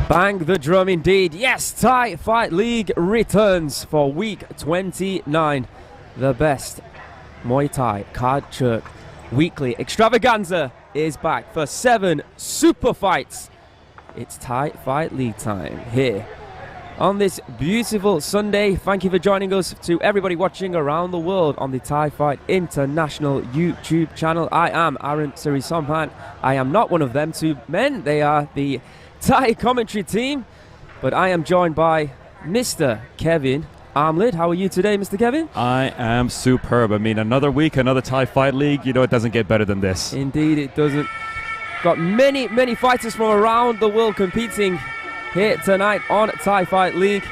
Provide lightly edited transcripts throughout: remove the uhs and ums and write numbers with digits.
Bang the drum indeed. Yes, Thai Fight League returns for week 29. The best Muay Thai card jerk weekly extravaganza is back for 7 super fights. It's Thai Fight League time here on this beautiful Sunday. Thank you for joining us, to everybody watching around the world on the Thai Fight International YouTube channel. I am Aaron Sirisampan. I am not one of them two men. They are the Thai commentary team, but I am joined by Mr. Kevin Armlid. How are you today, Mr. Kevin? I am superb. I mean, another week, another Thai Fight League. You know, it doesn't get better than this. Indeed, it doesn't. Got many fighters from around the world competing here tonight on Thai Fight League.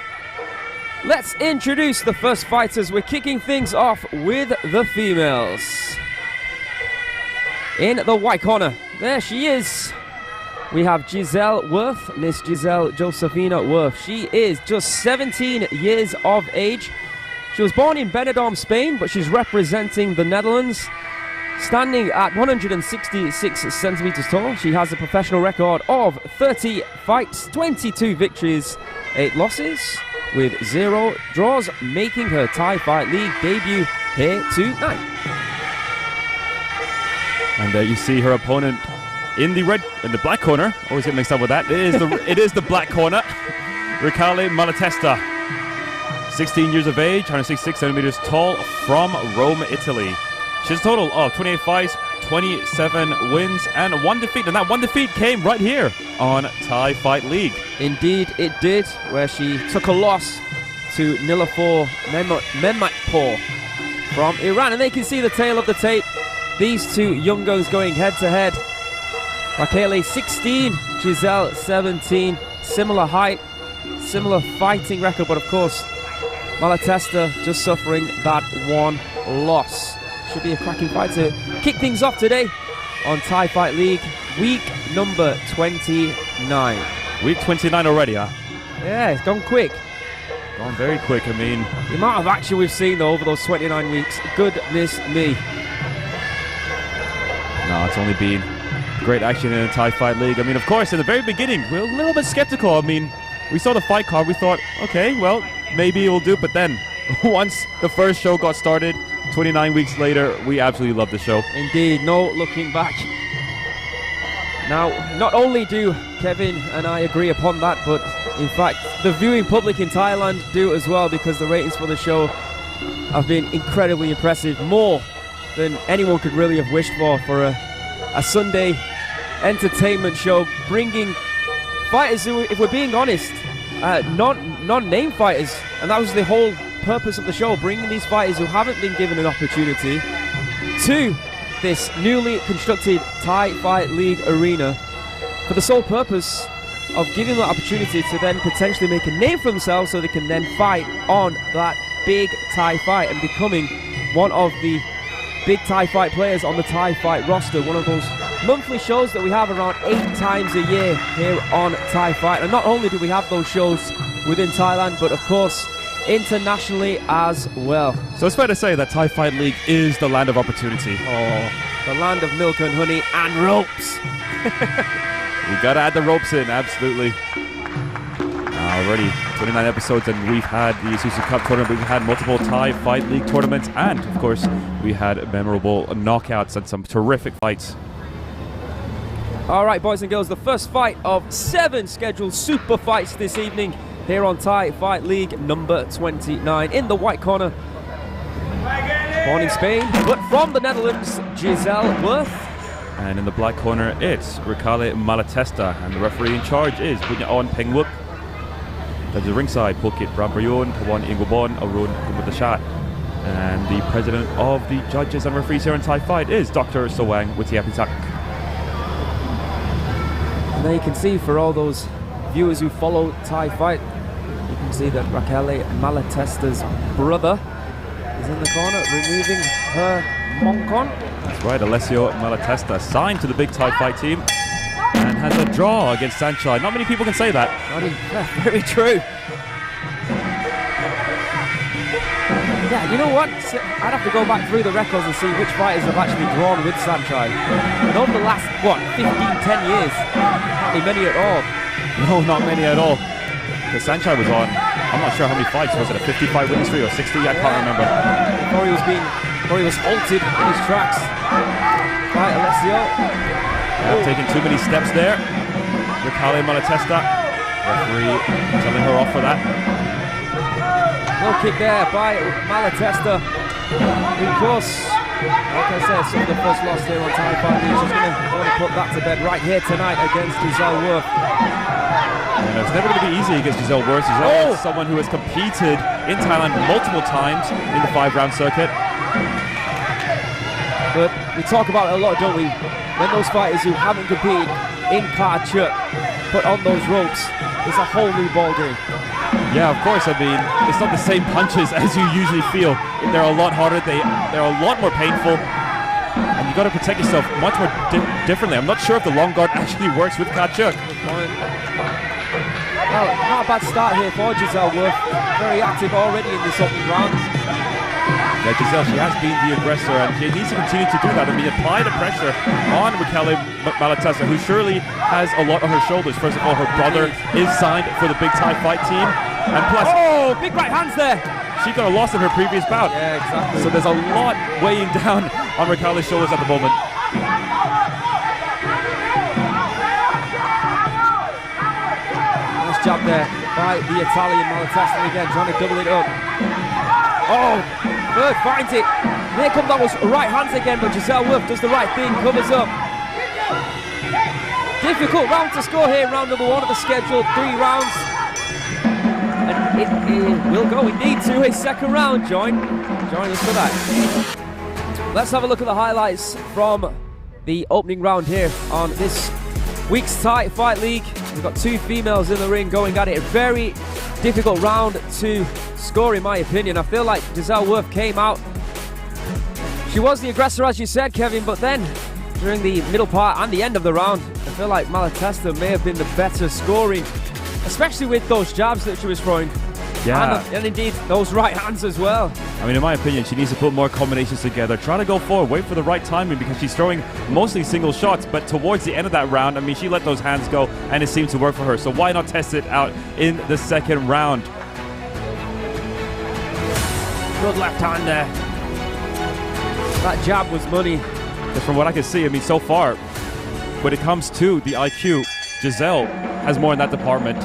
Let's introduce the first fighters. We're kicking things off with the females. In the white corner, there she is. We have Giselle Worth, Miss Giselle Josephina Worth. She is just 17 years of age. She was born in Benidorm, Spain, but she's representing the Netherlands. Standing at 166 centimeters tall, she has a professional record of 30 fights, 22 victories, 8 losses, with 0 draws, making her Thai Fight League debut here tonight. And there you see her opponent in the black corner. Always get mixed up with that. It is the black corner. Ricale Malatesta, 16 years of age, 166 centimeters tall, from Rome, Italy. She has a total of 28 fights, 27 wins, and 1 defeat. And that 1 defeat came right here on Thai Fight League. Indeed, it did, where she took a loss to Nilafur Memmatpour from Iran. And they can see the tail of the tape. These two young guns going head to head. Ricale 16, Giselle 17. Similar height, similar fighting record, but of course, Malatesta just suffering that 1 loss. Should be a cracking fight to kick things off today on Thai Fight League, week number 29. Week 29 already, huh? Yeah, it's gone quick. Gone very quick. I mean, the amount of action we've seen though over those 29 weeks, goodness me. No, it's only been great action in the Thai Fight League. I mean, of course, in the very beginning, we were a little bit skeptical. I mean, we saw the fight card, we thought, okay, well, maybe it'll do. But then, once the first show got started, 29 weeks later, we absolutely love the show. Indeed, no looking back. Now, not only do Kevin and I agree upon that, but in fact, the viewing public in Thailand do as well, because the ratings for the show have been incredibly impressive. More than anyone could really have wished for a Sunday entertainment show, bringing fighters who, if we're being honest, non-name fighters, and that was the whole purpose of the show, bringing these fighters who haven't been given an opportunity to this newly constructed Thai Fight League arena for the sole purpose of giving them the opportunity to then potentially make a name for themselves, so they can then fight on that big Thai fight and becoming one of the big Thai Fight players on the Thai Fight roster, one of those monthly shows that we have around 8 times a year here on Thai Fight. And not only do we have those shows within Thailand, but of course internationally as well. So it's fair to say that Thai Fight League is the land of opportunity. Oh, the land of milk and honey and ropes. We gotta add the ropes in, absolutely. Already 29 episodes, and we've had the Isuzu Cup tournament, we've had multiple Thai Fight League tournaments, and of course we had memorable knockouts and some terrific fights. Alright, boys and girls, the first fight of 7 scheduled super fights this evening here on Thai Fight League number 29. In the white corner, born in Spain but from the Netherlands, Giselle Worth. And in the black corner, it's Ricale Malatesta, and the referee in charge is Bunya'on Pengwuk. At the ringside, Pukit Brambrayon, Kawan Ingobon, Arun Kumatashat. And the president of the judges and referees here in Thai Fight is Dr. Sawang Witiapitak. And there you can see, for all those viewers who follow Thai Fight, you can see that Ricale Malatesta's brother is in the corner, removing her Mongkon. That's right, Alessio Malatesta signed to the big Thai Fight team and has a draw against Sanchai. Not many people can say that. Very true. Yeah, you know what? I'd have to go back through the records and see which fighters have actually drawn with Sanchai. And over the last, 10 years, hardly many at all. No, not many at all. Because Sanchai was on, I'm not sure how many fights. Was it a 55 winning streak or 60? I can't remember. Before he was halted in his tracks by Alessio. Taking too many steps there. Ricale Malatesta. Referee telling her off for that. Low kick there by Malatesta. Of course, like I said, some of the first loss there on Thai Fight League. She's going to want to put that to bed right here tonight against Giselle Worth. And it's never going to be easy against Giselle Worth. Giselle is someone who has competed in Thailand multiple times in the 5-round circuit. But we talk about it a lot, don't we? When those fighters who haven't competed in Kachuk put on those ropes, it's a whole new ballgame. Yeah, of course. I mean, it's not the same punches as you usually feel. They're a lot harder. They're a lot more painful. And you got to protect yourself much more differently. I'm not sure if the long guard actually works with Kachuk. Well, not a bad start here for Giselle Worth. Very active already in this opening round. Yeah, Giselle, she has been the aggressor, and she needs to continue to do that. I mean, apply the pressure on Ricale Malatesta, who surely has a lot on her shoulders. First of all, her brother is signed for the Big Thai Fight team, and plus, big right hands there. She got a loss in her previous bout. Yeah, exactly. So there's a lot weighing down on Ricale's shoulders at the moment. Nice jab there by the Italian Malatesta again, trying to double it up. Oh, Worth finds it. Here come those right hands again, but Giselle Worth does the right thing, covers up. Difficult round to score here, round number 1 of the schedule, 3 rounds. And it will go indeed to a second round. Join us for that. Let's have a look at the highlights from the opening round here on this week's Thai Fight League. We've got 2 females in the ring going at it. A very difficult round to score, in my opinion. I feel like Giselle Worth came out. She was the aggressor, as you said, Kevin, but then during the middle part and the end of the round, I feel like Malatesta may have been the better scoring, especially with those jabs that she was throwing. Yeah. And indeed, those right hands as well. I mean, in my opinion, she needs to put more combinations together. Try to go forward, wait for the right timing, because she's throwing mostly single shots, but towards the end of that round, I mean, she let those hands go, and it seemed to work for her. So why not test it out in the second round? Good left hand there. That jab was money. But from what I can see, I mean, so far, when it comes to the IQ, Giselle has more in that department.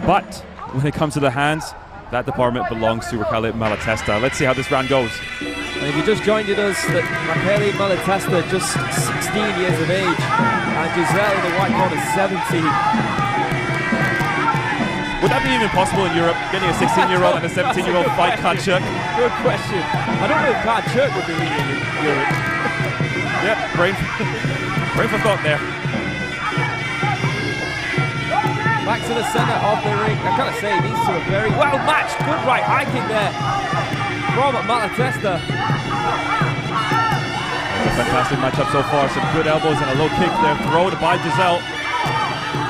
But when it comes to the hands, that department belongs to Ricale Malatesta. Let's see how this round goes. And if you just joined us, that Ricale Malatesta, just 16 years of age, and Giselle in the white corner, 17. Would that be even possible in Europe, getting a 16-year-old and a 17-year-old fight Kachuk? Good question. I don't know if Kachuk would be legal in Europe. Yeah, brain for thought there. Back to the center of the ring. I gotta say, these two are very well matched. Good right high kick there from Malatesta. A fantastic matchup so far. Some good elbows and a low kick there thrown by Giselle.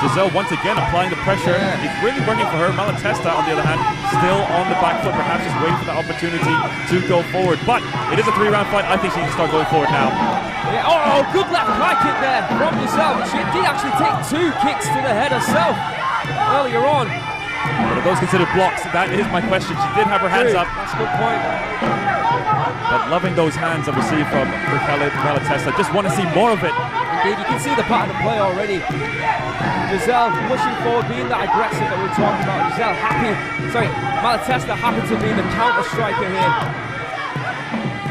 Giselle once again applying the pressure. Yeah. It's really working for her. Malatesta, on the other hand, still on the back foot, perhaps just waiting for the opportunity to go forward. But it is a 3-round fight. I think she can start going forward now. Yeah. Oh, good left high kick there from Giselle. She did actually take 2 kicks to the head herself earlier on. But are those considered blocks? That is my question. She did have her hands up. That's a good point. But loving those hands I've received from Ricale Malatesta. Just want to see more of it. Indeed, you can see the pattern of play already. Giselle pushing forward, being that aggressive that we're talking about. Giselle Malatesta happens to be the counter striker here.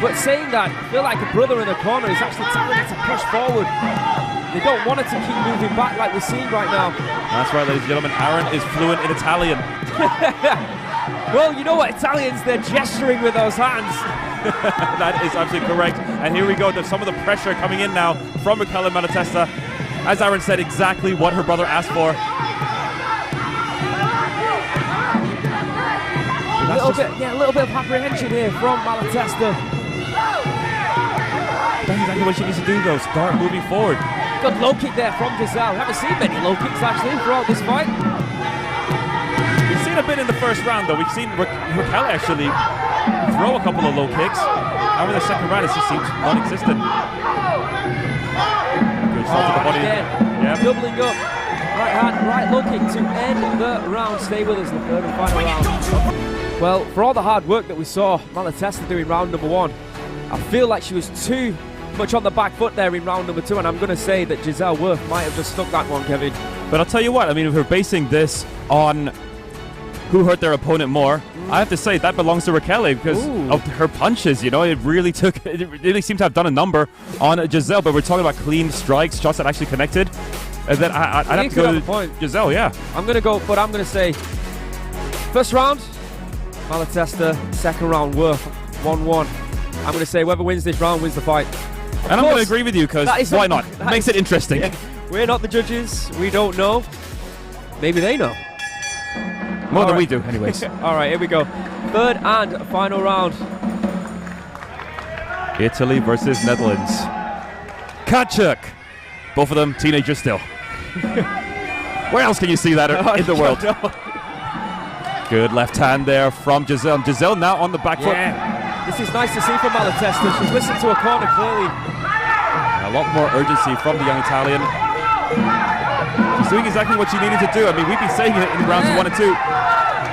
But saying that, I feel like a brother in the corner is actually telling her to push forward. They don't want her to keep moving back like we're seeing right now. That's right, ladies and gentlemen. Aaron is fluent in Italian. Well, you know what, Italians, they're gesturing with those hands. That is absolutely correct. And here we go. There's some of the pressure coming in now from Ricale Malatesta. As Aaron said, exactly what her brother asked for. A little bit of apprehension here from Malatesta. That's exactly what she needs to do, though. Start moving forward. Good low kick there from Giselle. Haven't seen many low kicks actually throughout this fight. We've seen a bit in the first round, though. We've seen Ricale actually throw a couple of low kicks. However, the second round, it just seems non-existent. Good shot to the body. Again, yep. Doubling up. Right hand, right low kick to end the round. Stay with us, the third and final round. Well, for all the hard work that we saw Malatesta do in round number 1, I feel like she was too much on the back foot there in round number 2, and I'm going to say that Giselle Worth might have just stuck that one, Kevin. But I'll tell you what, I mean, if we're basing this on who hurt their opponent more, I have to say that belongs to Raquel because of her punches. You know, it really seemed to have done a number on Giselle. But we're talking about clean strikes, shots that actually connected. And then I'd have to go to Giselle. Yeah, I'm gonna go, but I'm gonna say first round Malatesta, second round Worth 1-1. I'm gonna say whoever wins this round wins the fight. And I'm gonna agree with you because why not? Makes it interesting. Yeah. We're not the judges. We don't know. Maybe they know. More than we do, anyways. All right, here we go. Third and final round. Italy versus Netherlands. Kachuk. Both of them teenagers still. Where else can you see that in the world? Good left hand there from Giselle. Giselle now on the back foot. This is nice to see from Malatesta. She's listened to her corner clearly. A lot more urgency from the young Italian. She's doing exactly what she needed to do. I mean, we've been saying it in rounds 1 and 2.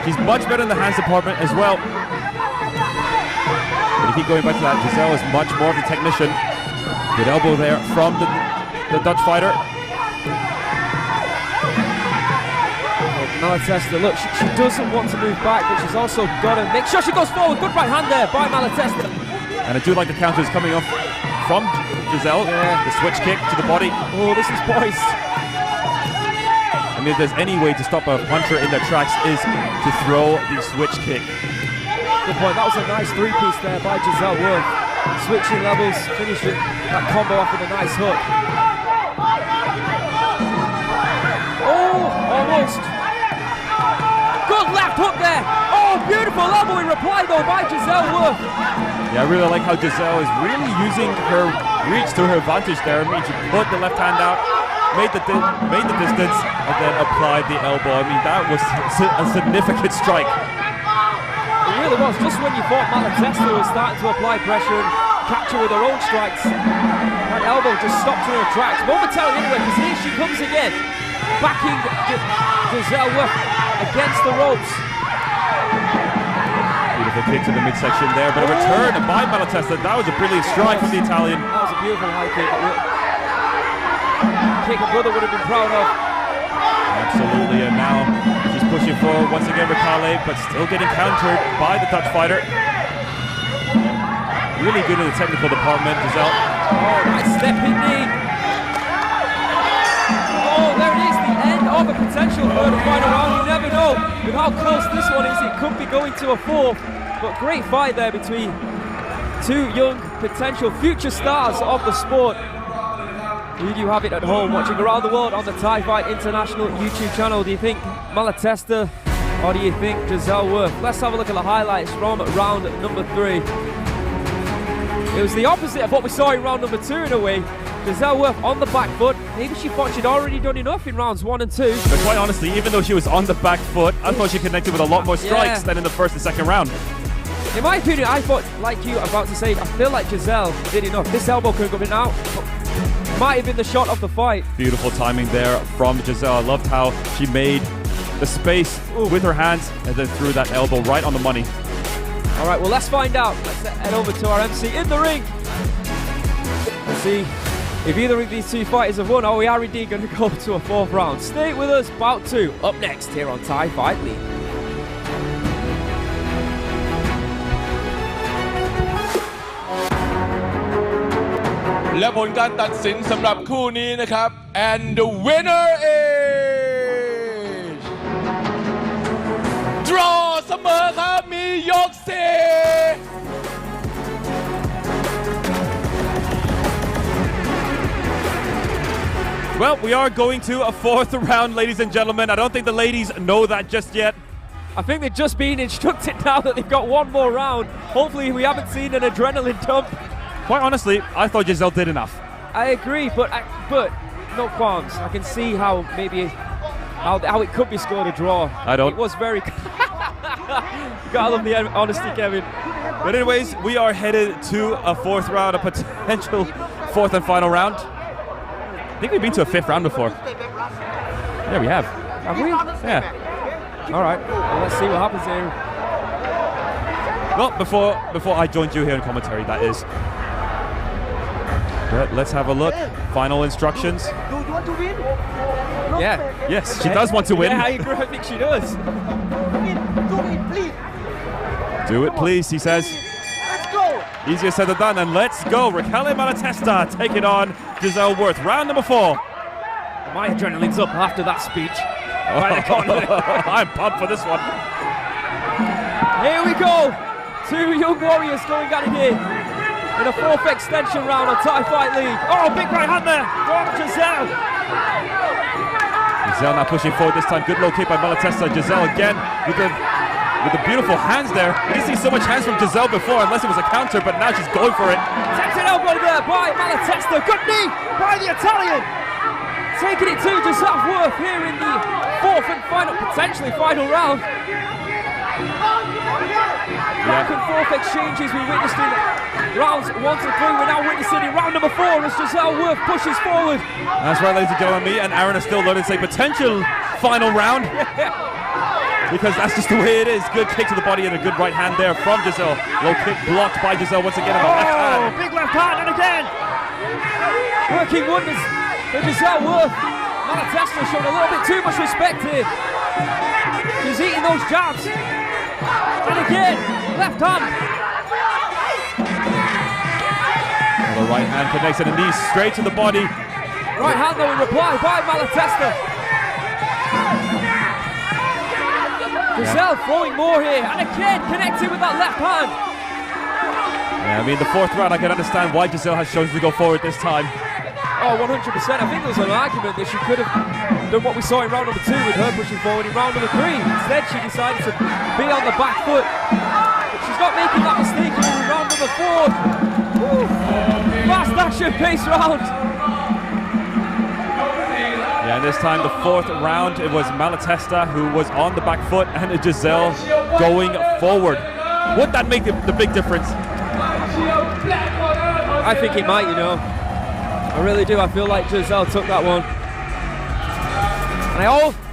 She's much better in the hands department as well. But you keep going back to that, Giselle is much more of the technician. Good elbow there from the Dutch fighter. Malatesta, look, she doesn't want to move back, but she's also got to make sure she goes forward. Good right hand there by Malatesta. And I do like the counters coming off from Giselle. Yeah. The switch kick to the body. Oh, this is poised. I mean, if there's any way to stop a puncher in their tracks is to throw the switch kick. Good point. That was a nice three-piece there by Giselle Worth. Switching levels, finishing that combo off with a nice hook. Oh, almost. Good left hook there. Oh, beautiful elbow in reply though by Giselle Worth. Yeah, I really like how Giselle is really using her reach to her advantage there. I mean, she put the left hand out, made the distance, and then applied the elbow. I mean, that was a significant strike. It really was. Just when you thought Malatesta was starting to apply pressure and capture with her own strikes, that elbow just stopped her in her tracks. Momentarily anyway, because here she comes again, backing Giselle Worth against the ropes. Beautiful kick to the midsection there, but a return by Malatesta. That was a brilliant strike from the Italian. That was a beautiful high kick. Kick a brother would have been proud of. Absolutely, and now she's pushing forward once again, Ricale, but still getting countered by the Dutch fighter. Really good in the technical department, Giselle. Oh, nice stepping knee. Oh, there it is, the end of a potential third and final round. You never know with how close this one is. It could be going to a fourth, but great fight there between two young potential future stars of the sport. Who do you have it at home watching around the world on the Thai Fight International YouTube channel? Do you think Malatesta or do you think Giselle Worth? Let's have a look at the highlights from round number 3. It was the opposite of what we saw in round number 2 in a way. Giselle Worth on the back foot. Maybe she thought she'd already done enough in rounds 1 and 2. But quite honestly, even though she was on the back foot, I thought she connected with a lot more strikes than in the first and second round. In my opinion, I thought, like you, I'm about to say, I feel like Giselle did enough. This elbow could have gone in out. Might have been the shot of the fight. Beautiful timing there from Giselle. I loved how she made the space with her hands and then threw that elbow right on the money. All right, well, let's find out. Let's head over to our MC in the ring. Let's see if either of these two fighters have won or we are indeed going to go to a fourth round. Stay with us. Bout 2 up next here on Thai Fight League. และผลการตัดสินสำหรับคู่นี้นะครับ and the winner is draw เสมอครับมียก4 Well, we are going to a fourth round, ladies and gentlemen. I don't think the ladies know that just yet. I think they've just been instructed now that they've got one more round. Hopefully we haven't seen an adrenaline dump. Quite honestly, I thought Giselle did enough. I agree, but no qualms. I can see how maybe how it could be scored a draw. I don't. It was very. Gotta love the honesty, Kevin. But anyways, we are headed to a fourth round, a potential fourth and final round. I think we've been to a fifth round before. Yeah, we have. Have we? Yeah. All right. Well, let's see what happens here. Well, before I joined you here in commentary, that is. But let's have a look. Final instructions. Do you want to win? Yeah. Yes, she does want to win. Yeah, I agree. I think she does. Do it, please. Do it, please, he says. Let's go. Easier said than done, and let's go. Raquel Malatesta taking on Giselle Worth. Round number 4. My adrenaline's up after that speech. By the corner. I'm pumped for this one. Here we go. 2 young warriors going at it here in a 4th extension round on Thai Fight League. Oh, big right hand there from Giselle. Giselle now pushing forward this time. Good low kick by Malatesta. Giselle again with the beautiful hands there. We didn't see so much hands from Giselle before unless it was a counter, but now she's going for it. Tempting elbow there by Malatesta. Good knee by the Italian. Taking it to Giselle Worth here in the 4th and potentially final round. Back and forth exchanges we witnessed in rounds 1 to 3. We're now witnessing in round number 4 as Giselle Worth pushes forward. That's right, ladies and gentlemen. Me and Aaron are still learning to say potential final round. Because that's just the way it is. Good kick to the body and a good right hand there from Giselle. Low kick blocked by Giselle once again. Left hand. Big left hand and again. Working wonders for Giselle Worth. Malatesta showed a little bit too much respect here. She's eating those jabs. And again, left hand. The right hand connects and a knee straight to the body. Right hand though in reply by Malatesta. Giselle throwing more here, and again connecting with that left hand. Yeah, I mean, the 4th round, I can understand why Giselle has chosen to go forward this time. Oh, 100%. I think there was an argument that she could have done what we saw in round number 2 with her pushing forward in round number 3. Instead, she decided to be on the back foot. But she's not making that mistake in round number 4. Woo. Fast action pace round. Yeah, and this time, the 4th round, it was Malatesta who was on the back foot and Giselle going forward. Would that make the big difference? I think it might, you know. I really do. I feel like Giselle took that one. And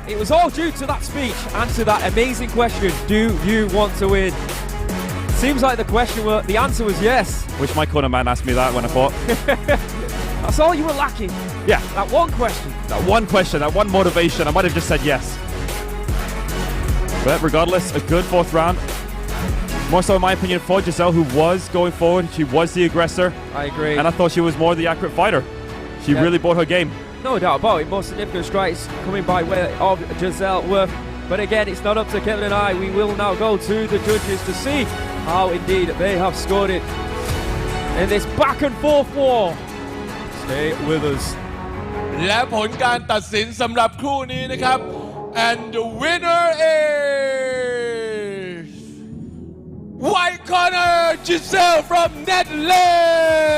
it was all due to that speech and to that amazing question, do you want to win? Seems like the answer was yes. Wish my corner man asked me that when I fought. That's all you were lacking. Yeah. That one question. That one question, that one motivation, I might have just said yes. But regardless, a good 4th round. More so, in my opinion, for Giselle, who was going forward. She was the aggressor. I agree. And I thought she was more the accurate fighter. She really brought her game. No doubt about it. Most significant strikes coming by way of Giselle Worth. But again, it's not up to Kevin and I. We will now go to the judges to see how indeed they have scored it in this back and forth war. Stay with us. และผลการตัดสินสำหรับคู่นี้นะครับ and the winner is White Corner Giselle from Netherlands